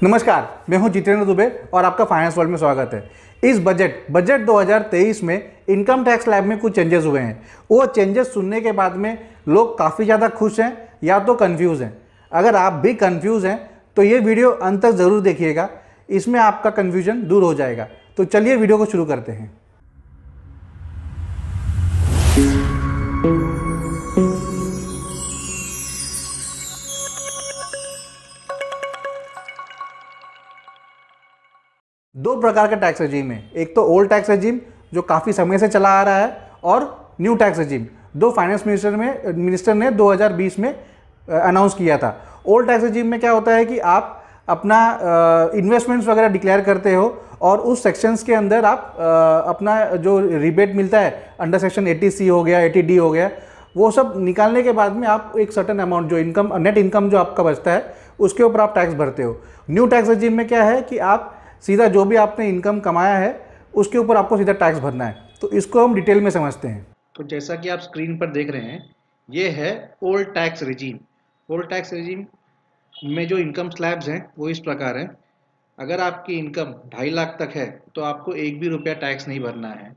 नमस्कार, मैं हूं जितेंद्र दुबे और आपका फाइनेंस वर्ल्ड में स्वागत है। इस बजट 2023 में इनकम टैक्स स्लैब में कुछ चेंजेस हुए हैं। वो चेंजेस सुनने के बाद में लोग काफ़ी ज़्यादा खुश हैं या तो कंफ्यूज हैं। अगर आप भी कंफ्यूज हैं तो ये वीडियो अंत तक ज़रूर देखिएगा, इसमें आपका कन्फ्यूजन दूर हो जाएगा। तो चलिए वीडियो को शुरू करते हैं। दो प्रकार का टैक्स रेजिम है, एक तो ओल्ड टैक्स रेजिम जो काफ़ी समय से चला आ रहा है और न्यू टैक्स रेजिम दो फाइनेंस मिनिस्टर ने 2020 में अनाउंस किया था। ओल्ड टैक्स रेजिम में क्या होता है कि आप अपना इन्वेस्टमेंट्स वगैरह डिक्लेयर करते हो और उस सेक्शंस के अंदर आप अपना जो रिबेट मिलता है अंडर सेक्शन 80C हो गया, 80D हो गया, वो सब निकालने के बाद में आप एक सर्टेन अमाउंट जो इनकम नेट इनकम जो आपका बचता है उसके ऊपर आप टैक्स भरते हो। न्यू टैक्स रेजिम में क्या है कि आप सीधा जो भी आपने इनकम कमाया है उसके ऊपर आपको सीधा टैक्स भरना है। तो इसको हम डिटेल में समझते हैं। तो जैसा कि आप स्क्रीन पर देख रहे हैं, ये है old tax regime. Old tax regime में जो इनकम स्लैब्स हैं वो इस प्रकार हैं। अगर आपकी इनकम 2.5 लाख तक है तो आपको एक भी रुपया टैक्स नहीं भरना है।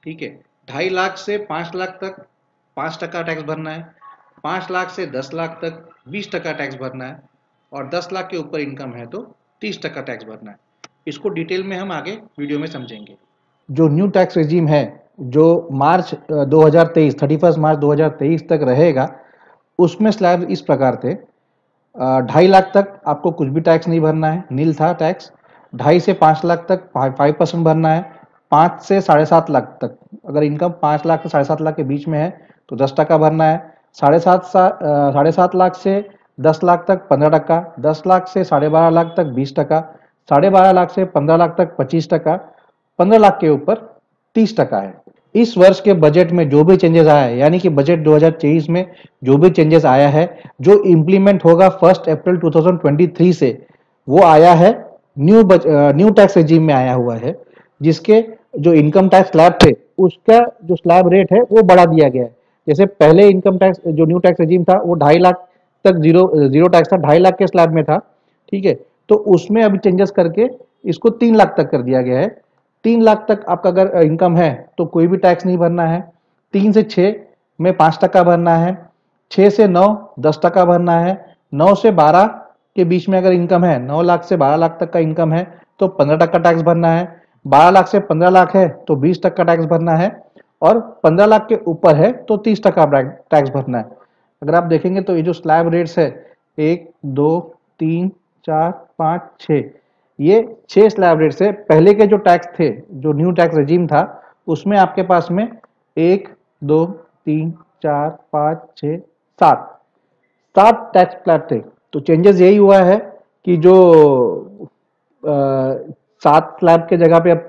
ठीक है, 2.5 लाख से 5 लाख तक 5% टैक्स भरना है, 5 लाख से 10 लाख तक 20% टैक्स भरना है और 10 लाख के ऊपर इनकम है तो 30% टैक्स भरना है। इसको डिटेल में हम आगे वीडियो में समझेंगे। जो न्यू टैक्स रेजिम है जो मार्च 2023 31 मार्च 2023 तक रहेगा, उसमें स्लैब इस प्रकार थे। 2.5 लाख तक आपको कुछ भी टैक्स नहीं भरना है, नील था टैक्स। 2.5 से 5 लाख तक 5% भरना है। 5 से 7.5 लाख तक, अगर इनकम 5 लाख से 7.5 लाख के बीच में है तो 10% भरना है। 7.5 लाख से 10 लाख तक 15%, 10 लाख से 12.5 लाख तक 20%, 12.5 लाख से 15 लाख तक 25%, 15 लाख के ऊपर 30% है। इस वर्ष के बजट में जो भी चेंजेस आया है, यानी कि बजट 2023 में जो भी चेंजेस आया है, जो इम्प्लीमेंट होगा 1 अप्रैल 2023 से, वो आया है न्यू टैक्स रेजिम में आया हुआ है, जिसके जो इनकम टैक्स स्लैब थे उसका जो स्लैब रेट है वो बढ़ा दिया गया है। जैसे पहले इनकम टैक्स जो न्यू टैक्स रेजिम था वो 2.5 लाख तक जीरो टैक्स था, 2.5 लाख के स्लैब में था। ठीक है, तो उसमें अभी चेंजेस करके इसको 3 लाख तक कर दिया गया है। 3 लाख तक आपका अगर इनकम है तो कोई भी टैक्स नहीं भरना है। 3 से 6 में 5% भरना है। 6 से 9 10% भरना है। 9 से 12 के बीच में अगर इनकम है, 9 लाख से 12 लाख तक का इनकम है तो 15% टैक्स भरना है। 12 लाख से 15 लाख है तो 20% टैक्स भरना है और 15 लाख के ऊपर है तो 30% टैक्स भरना है। अगर आप देखेंगे तो ये जो स्लैब रेट्स है 1 2 3 4 5 6, ये 6 स्लैब रेट से पहले के जो टैक्स थे, जो न्यू टैक्स रेजिम था, उसमें आपके पास में 1 2 3 4 5 6 7 टैक्स स्लैब थे। तो चेंजेस यही हुआ है कि जो 7 स्लैब के जगह पे अब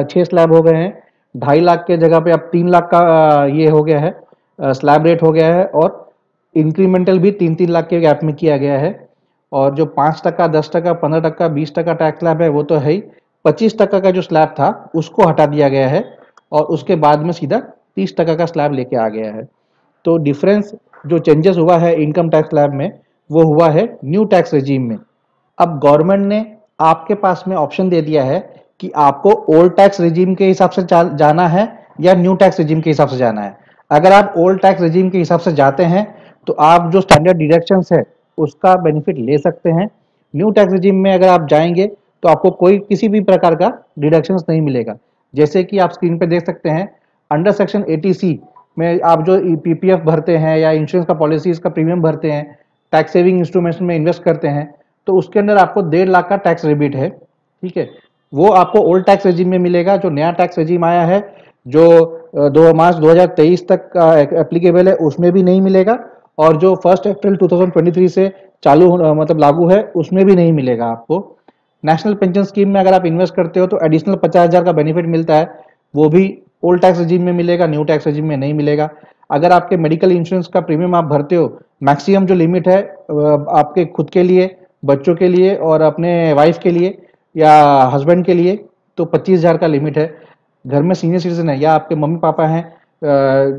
6 स्लैब हो गए हैं। 2.5 लाख के जगह पे अब 3 लाख का ये हो गया है, स्लैब रेट हो गया है और इंक्रीमेंटल भी 3-3 लाख के गैप में किया गया है। और जो 5%, 10%, 15%, 20% टैक्स स्लैब है वो तो है ही। 25% का जो स्लैब था उसको हटा दिया गया है और उसके बाद में सीधा 30% का स्लैब लेके आ गया है। तो डिफरेंस जो चेंजेस हुआ है इनकम टैक्स स्लैब में वो हुआ है न्यू टैक्स रेजिम में। अब गवर्नमेंट ने आपके पास में ऑप्शन दे दिया है कि आपको ओल्ड टैक्स रेजिम के हिसाब से जाना है या न्यू टैक्स रेजिम के हिसाब से जाना है। अगर आप ओल्ड टैक्स रेजिम के हिसाब से जाते हैं तो आप जो स्टैंडर्ड डिडक्शंस है उसका बेनिफिट ले सकते हैं। न्यू टैक्स रेजिम में अगर आप जाएंगे तो आपको कोई किसी भी प्रकार का डिडक्शंस नहीं मिलेगा। जैसे कि आप स्क्रीन पे देख सकते हैं, अंडर सेक्शन 80C में आप जो पीपीएफ भरते हैं या इंश्योरेंस का पॉलिसीज का प्रीमियम भरते हैं, टैक्स सेविंग इंस्ट्रूमेंट्स में इन्वेस्ट करते हैं, तो उसके अंदर आपको 1.5 लाख का टैक्स रिबेट है। ठीक है, वो आपको ओल्ड टैक्स रेजिम में मिलेगा। जो नया टैक्स रेजिम आया है जो 2 मार्च 2023 तक एप्लीकेबल है उसमें भी नहीं मिलेगा और जो 1 अप्रैल 2023 से चालू मतलब लागू है उसमें भी नहीं मिलेगा आपको। नेशनल पेंशन स्कीम में अगर आप इन्वेस्ट करते हो तो एडिशनल 50,000 का बेनिफिट मिलता है, वो भी ओल्ड टैक्स रेजिम में मिलेगा, न्यू टैक्स रेजिम में नहीं मिलेगा। अगर आपके मेडिकल इंश्योरेंस का प्रीमियम आप भरते हो, मैक्सिमम जो लिमिट है आपके खुद के लिए, बच्चों के लिए और अपने वाइफ के लिए या हस्बैंड के लिए तो 25,000 का लिमिट है। घर में सीनियर सिटीजन है या आपके मम्मी पापा हैं,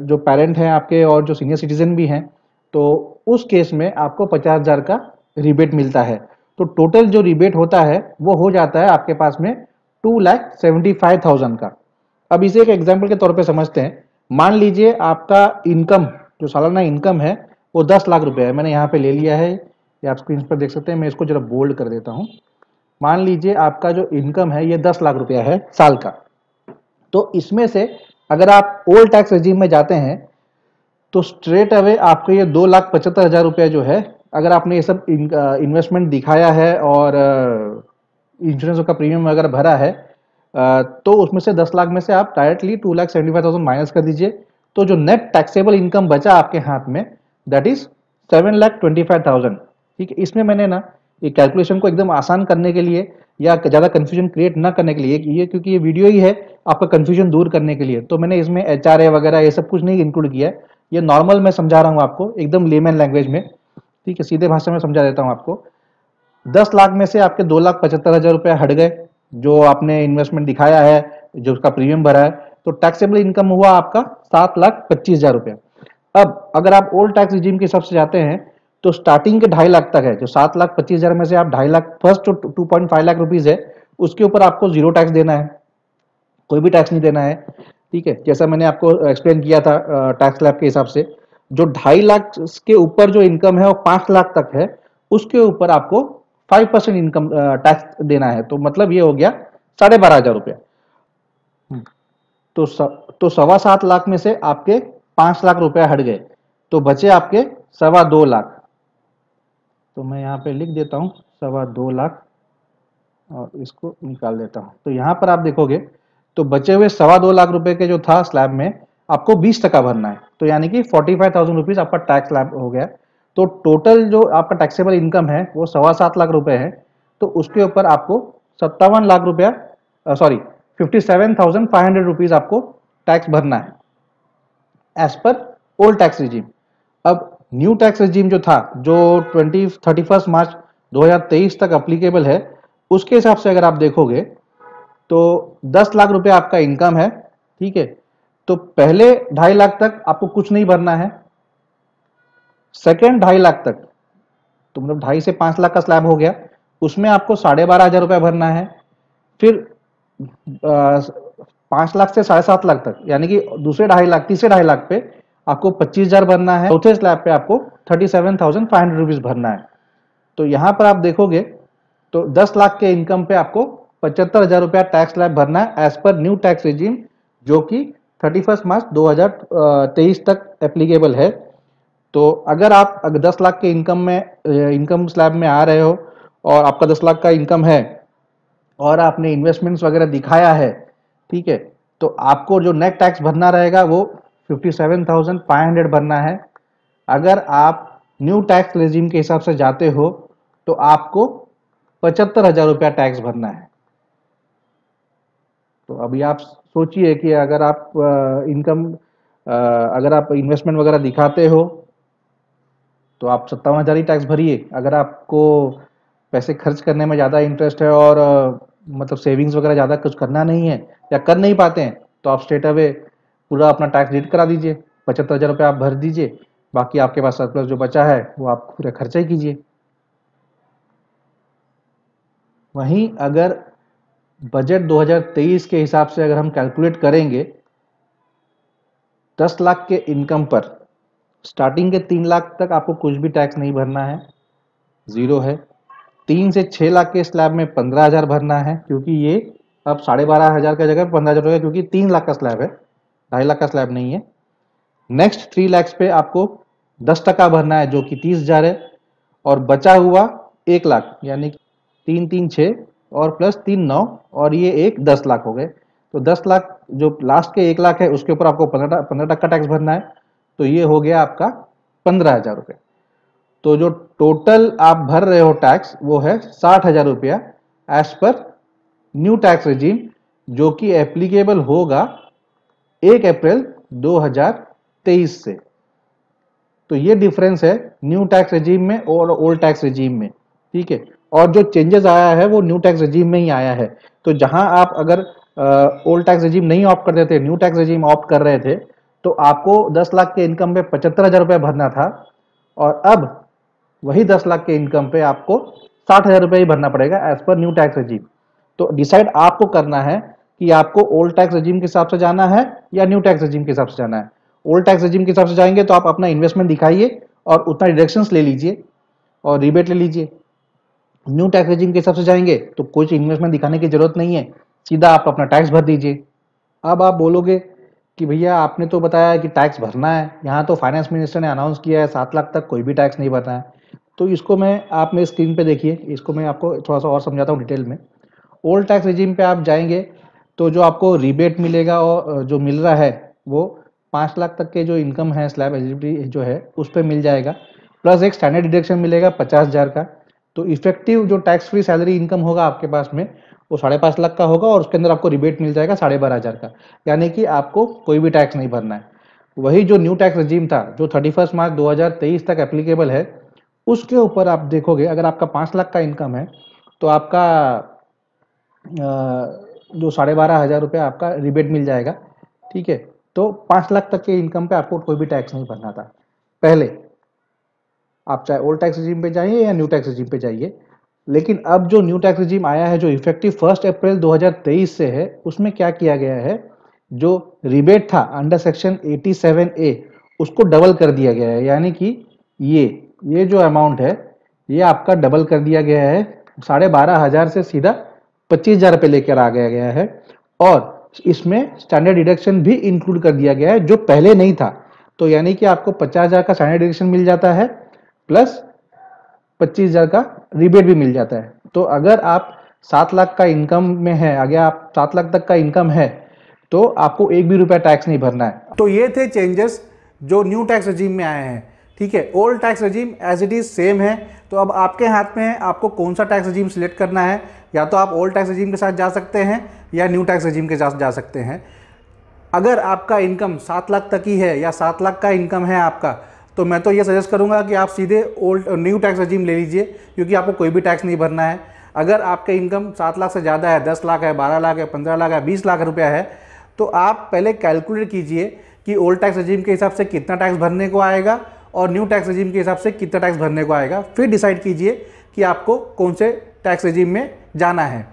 जो पेरेंट हैं आपके और जो सीनियर सिटीजन भी हैं, तो उस केस में आपको 50,000 का रिबेट मिलता है। तो टोटल जो रिबेट होता है वो हो जाता है आपके पास में 2,75,000 का। अब इसे एक एग्जाम्पल के तौर पे समझते हैं। मान लीजिए आपका इनकम, जो सालाना इनकम है वो 10 लाख रुपए है। मैंने यहाँ पे ले लिया है, ये आप स्क्रीन पर देख सकते हैं। मैं इसको जरा बोल्ड कर देता हूँ। मान लीजिए आपका जो इनकम है ये 10 लाख रुपया है साल का। तो इसमें से अगर आप ओल्ड टैक्स रेजिम में जाते हैं तो स्ट्रेट अवे आपको ये 2,75,000 रुपया जो है, अगर आपने ये सब इन्वेस्टमेंट दिखाया है और इंश्योरेंस का प्रीमियम अगर भरा है, तो उसमें से 10 लाख में से आप डायरेक्टली 2,75,000 माइनस कर दीजिए। तो जो नेट टैक्सेबल इनकम बचा आपके हाथ में, दैट इज 7,25,000। ठीक है, इसमें मैंने ना ये कैलकुलेशन को एकदम आसान करने के लिए या ज़्यादा कंफ्यूजन क्रिएट ना करने के लिए, ये क्योंकि ये वीडियो ही है आपका कंफ्यूजन दूर करने के लिए, तो मैंने इसमें HRA वगैरह ये सब कुछ नहीं इंक्लूड किया है। ये नॉर्मल मैं समझा रहा हूँ आपको एकदम लेमन लैंग्वेज में। ठीक है, सीधे भाषा में समझा देता हूँ आपको। 10 लाख में से आपके 2,75,000 रुपये हट गए जो आपने इन्वेस्टमेंट दिखाया है, जो उसका प्रीमियम भरा है, तो टैक्सेबल इनकम हुआ आपका 7,25,000 रुपया। अब अगर आप ओल्ड टैक्स रिजीम के हिसाब से जाते हैं तो स्टार्टिंग के 2.5 लाख तक है, जो 7,25,000 में से आप 2.5 लाख, फर्स्ट जो 2.5 लाख रुपीज है उसके ऊपर आपको जीरो टैक्स देना है, कोई भी टैक्स नहीं देना है। ठीक है, जैसा मैंने आपको एक्सप्लेन किया था टैक्स स्लैब के हिसाब से, जो 2.5 लाख के ऊपर जो इनकम है वो 5 लाख तक है, उसके ऊपर आपको 5% इनकम टैक्स देना है। तो मतलब ये हो गया 12,500 रुपया। तो तो 7.25 लाख में से आपके 5 लाख रुपया हट गए, तो बचे आपके 2.25 लाख। तो मैं यहाँ पे लिख देता हूँ 2.25 लाख और इसको निकाल देता हूँ। तो यहाँ पर आप देखोगे तो बचे हुए 2.25 लाख रुपए के जो था स्लैब में, आपको 20% भरना है। तो यानी कि 45,000 रुपीज आपका टैक्स स्लैब हो गया। तो टोटल जो आपका टैक्सेबल इनकम है वो 7.25 लाख रुपए है। तो उसके ऊपर आपको 57 लाख रुपया, सॉरी 57,500 रुपीज आपको टैक्स भरना है as per old tax regime. अब न्यू टैक्स रिजीम जो था, जो 31 मार्च 2023 तक अप्लीकेबल है, उसके हिसाब से अगर आप देखोगे तो 10 लाख रुपए आपका इनकम है। ठीक है, तो पहले 2.5 लाख तक आपको कुछ नहीं भरना है। सेकेंड 2.5 लाख तक, तो मतलब 2.5 से 5 लाख का स्लैब हो गया, उसमें आपको 12,500 रुपया भरना है। फिर 5 लाख से 7.5 लाख तक, यानी कि दूसरे 2.5 लाख, तीसरे 2.5 लाख पे आपको 25,000 भरना है। चौथे स्लैब पे आपको 37,500 रुपीज भरना है। तो यहां पर आप देखोगे तो 10 लाख के इनकम पे आपको 75,000 रुपया टैक्स स्लैब भरना है as per new tax regime, जो कि 31 मार्च 2023 तक एप्लीकेबल है। तो अगर आप 10 लाख के इनकम में, इनकम स्लैब में आ रहे हो और आपका 10 लाख का इनकम है और आपने इन्वेस्टमेंट्स वगैरह दिखाया है, ठीक है, तो आपको जो नेट टैक्स भरना रहेगा वो 57,500 भरना है। अगर आप न्यू टैक्स रेजिम के हिसाब से जाते हो तो आपको 75,000 रुपया टैक्स भरना है। तो अभी आप सोचिए कि अगर आप इनकम, अगर आप इन्वेस्टमेंट वगैरह दिखाते हो तो आप 57,000 ही टैक्स भरिए। अगर आपको पैसे खर्च करने में ज़्यादा इंटरेस्ट है और मतलब सेविंग्स वगैरह ज़्यादा कुछ करना नहीं है या कर नहीं पाते हैं, तो आप स्ट्रेट अवे पूरा अपना टैक्स डिडक्ट करा दीजिए, 75,000 रुपये आप भर दीजिए, बाकी आपके पास सरप्लस जो बचा है वो आप पूरा खर्चा ही कीजिए। वहीं अगर बजट 2023 के हिसाब से अगर हम कैलकुलेट करेंगे, 10 लाख के इनकम पर स्टार्टिंग के 3 लाख तक आपको कुछ भी टैक्स नहीं भरना है, जीरो है। 3 से 6 लाख के स्लैब में 15,000 भरना है, क्योंकि ये अब 12,500 का जगह 15,000 हो गया, क्योंकि 3 लाख का स्लैब है, 2.5 लाख का स्लैब नहीं है। नेक्स्ट 3 लैक्स पे आपको 10% भरना है, जो कि 30,000 है, और बचा हुआ 1 लाख, यानी 3 3 6 और प्लस 3 9, और ये एक 10 लाख हो गए। तो 10 लाख जो लास्ट के 1 लाख है उसके ऊपर आपको 15% टैक्स भरना है, तो ये हो गया आपका 15,000 रुपये। तो जो टोटल आप भर रहे हो टैक्स वो है 60,000 रुपया as per new tax regime, जो कि एप्लीकेबल होगा 1 अप्रैल 2023 से। तो ये डिफरेंस है न्यू टैक्स रेजिम में और ओल्ड टैक्स रेजिम में। ठीक है, और जो चेंजेस आया है वो न्यू टैक्स रेजिम में ही आया है। तो जहां आप अगर ओल्ड टैक्स रेजिम नहीं ऑप्ट करते थे, न्यू टैक्स रेजिम ऑप्ट कर रहे थे, तो आपको 10 लाख के इनकम पे 75,000 रुपये भरना था, और अब वही 10 लाख के इनकम पे आपको 60,000 रुपये ही भरना पड़ेगा as per new tax regime. तो डिसाइड आपको करना है कि आपको ओल्ड टैक्स रेजिम के हिसाब से जाना है या न्यू टैक्स रेजिम के हिसाब से जाना है। ओल्ड टैक्स रेजिम के हिसाब से जाएंगे तो आप अपना इन्वेस्टमेंट दिखाइए और उतना डिडक्शंस ले लीजिए और रिबेट ले लीजिए। न्यू टैक्स रेजिम के हिसाब से जाएंगे तो कुछ इन्वेस्टमेंट दिखाने की जरूरत नहीं है, सीधा आप अपना टैक्स भर दीजिए। अब आप बोलोगे कि भैया आपने तो बताया कि टैक्स भरना है, यहाँ तो फाइनेंस मिनिस्टर ने अनाउंस किया है 7 लाख तक कोई भी टैक्स नहीं भरना है। तो इसको मैं आप मेरी स्क्रीन पे देखिए, इसको मैं आपको थोड़ा सा और समझाता हूँ डिटेल में। ओल्ड टैक्स रेजिम पे आप जाएंगे तो जो आपको रिबेट मिलेगा और जो मिल रहा है वो 5 लाख तक के जो इनकम है स्लैब एलिजिबिलिटी जो है उस पर मिल जाएगा, प्लस एक स्टैंडर्ड डिडक्शन मिलेगा 50,000 का। तो इफेक्टिव जो टैक्स फ्री सैलरी इनकम होगा आपके पास में वो 5.5 लाख का होगा और उसके अंदर आपको रिबेट मिल जाएगा 12,500 का, यानी कि आपको कोई भी टैक्स नहीं भरना है। वही जो न्यू टैक्स रेजिम था जो 31 मार्च 2023 तक एप्लीकेबल है, उसके ऊपर आप देखोगे अगर आपका 5 लाख का इनकम है तो आपका जो 12,500 रुपये आपका रिबेट मिल जाएगा। ठीक है, तो 5 लाख तक के इनकम पे आपको कोई भी टैक्स नहीं भरना था पहले, आप चाहे ओल्ड टैक्स रेजिम पे जाइए या न्यू टैक्स रेजिम पे जाइए। लेकिन अब जो न्यू टैक्स रेजिम आया है जो इफेक्टिव 1 अप्रैल 2023 से है, उसमें क्या किया गया है, जो रिबेट था अंडर सेक्शन 87A उसको डबल कर दिया गया है, यानी कि ये जो अमाउंट है ये आपका डबल कर दिया गया है, 12,500 से सीधा 25,000 पे लेकर आ गया है। और इसमें स्टैंडर्ड डिडक्शन भी इंक्लूड कर दिया गया है जो पहले नहीं था। तो यानी कि आपको 50,000 का स्टैंडर्ड डिडक्शन मिल जाता है प्लस 25,000 का रिबेट भी मिल जाता है। तो अगर आप 7 लाख का इनकम में है, अगर आप 7 लाख तक का इनकम है तो आपको एक भी रुपया टैक्स नहीं भरना है। तो ये थे चेंजेस जो न्यू टैक्स रेजिम में आए हैं। ठीक है, old tax regime as it is same है। तो अब आपके हाथ में है आपको कौन सा टैक्स रेजिम सिलेक्ट करना है, या तो आप ओल्ड टैक्स रेजिम के साथ जा सकते हैं या न्यू टैक्स रेजिम के साथ जा सकते हैं। अगर आपका इनकम 7 लाख तक ही है या 7 लाख का इनकम है आपका, तो मैं तो ये सजेस्ट करूंगा कि आप सीधे न्यू टैक्स रेजिम ले लीजिए, क्योंकि आपको कोई भी टैक्स नहीं भरना है। अगर आपका इनकम 7 लाख से ज़्यादा है, 10 लाख है, 12 लाख है, 15 लाख है, 20 लाख रुपया है, तो आप पहले कैलकुलेट कीजिए कि ओल्ड टैक्स रेजिम के हिसाब से कितना टैक्स भरने को आएगा और न्यू टैक्स रेजिम के हिसाब से कितना टैक्स भरने को आएगा। फिर डिसाइड कीजिए कि आपको कौन से टैक्स रेजिम में जाना है।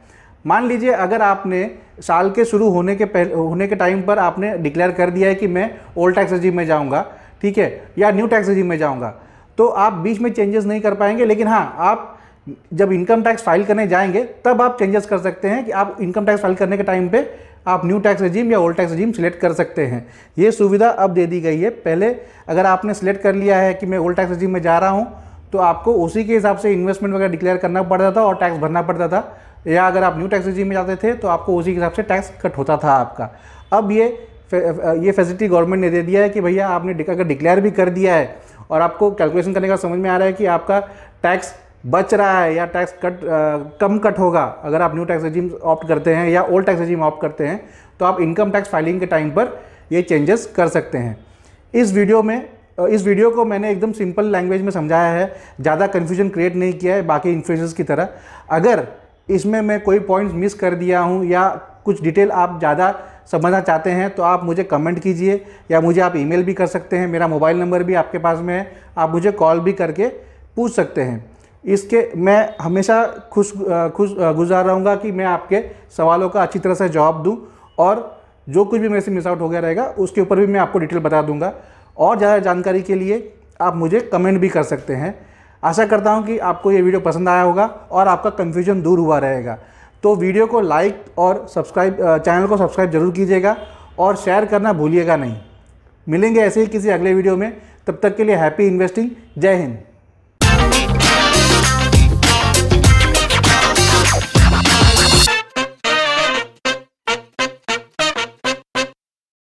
मान लीजिए अगर आपने साल के शुरू होने के टाइम पर आपने डिक्लेयर कर दिया है कि मैं ओल्ड टैक्स रेजिम में जाऊंगा, ठीक है, या न्यू टैक्स रेजिम में जाऊंगा, तो आप बीच में चेंजेस नहीं कर पाएंगे। लेकिन हाँ, आप जब इनकम टैक्स फाइल करने जाएंगे तब आप चेंजेस कर सकते हैं कि आप इनकम टैक्स फाइल करने के टाइम पे आप न्यू टैक्स रेजिम या ओल्ड टैक्स रेजिम सिलेक्ट कर सकते हैं। ये सुविधा अब दे दी गई है। पहले अगर आपने सिलेक्ट कर लिया है कि मैं ओल्ड टैक्स रेजिम में जा रहा हूँ तो आपको उसी के हिसाब से इन्वेस्टमेंट वगैरह डिक्लेयर करना पड़ता था और टैक्स भरना पड़ता था, या अगर आप न्यू टैक्स रेजिम में जाते थे तो आपको उसी के हिसाब से टैक्स कट होता था आपका। अब ये फैसिलिटी गवर्नमेंट ने दे दिया है कि भैया आपने अगर डिक्लेयर भी कर दिया है और आपको कैलकुलेशन करने का समझ में आ रहा है कि आपका टैक्स बच रहा है या टैक्स कम कट होगा अगर आप न्यू टैक्स रेजिम ऑप्ट करते हैं या ओल्ड टैक्स रेजिम ऑप्ट करते हैं, तो आप इनकम टैक्स फाइलिंग के टाइम पर ये चेंजेस कर सकते हैं। इस वीडियो को मैंने एकदम सिंपल लैंग्वेज में समझाया है, ज़्यादा कन्फ्यूजन क्रिएट नहीं किया है बाकी इन्फ्लुएंसर्स की तरह। अगर इसमें मैं कोई पॉइंट्स मिस कर दिया हूँ या कुछ डिटेल आप ज़्यादा समझना चाहते हैं तो आप मुझे कमेंट कीजिए या मुझे आप ईमेल भी कर सकते हैं। मेरा मोबाइल नंबर भी आपके पास में है, आप मुझे कॉल भी करके पूछ सकते हैं। इसके मैं हमेशा खुश गुजार रहूँगा कि मैं आपके सवालों का अच्छी तरह से जवाब दूँ, और जो कुछ भी मेरे से मिस आउट हो गया रहेगा उसके ऊपर भी मैं आपको डिटेल बता दूँगा। और ज़्यादा जानकारी के लिए आप मुझे कमेंट भी कर सकते हैं। आशा करता हूँ कि आपको ये वीडियो पसंद आया होगा और आपका कन्फ्यूजन दूर हुआ रहेगा। तो वीडियो को लाइक और चैनल को सब्सक्राइब जरूर कीजिएगा और शेयर करना भूलिएगा नहीं। मिलेंगे ऐसे ही किसी अगले वीडियो में, तब तक के लिए हैप्पी इन्वेस्टिंग। जय हिंद।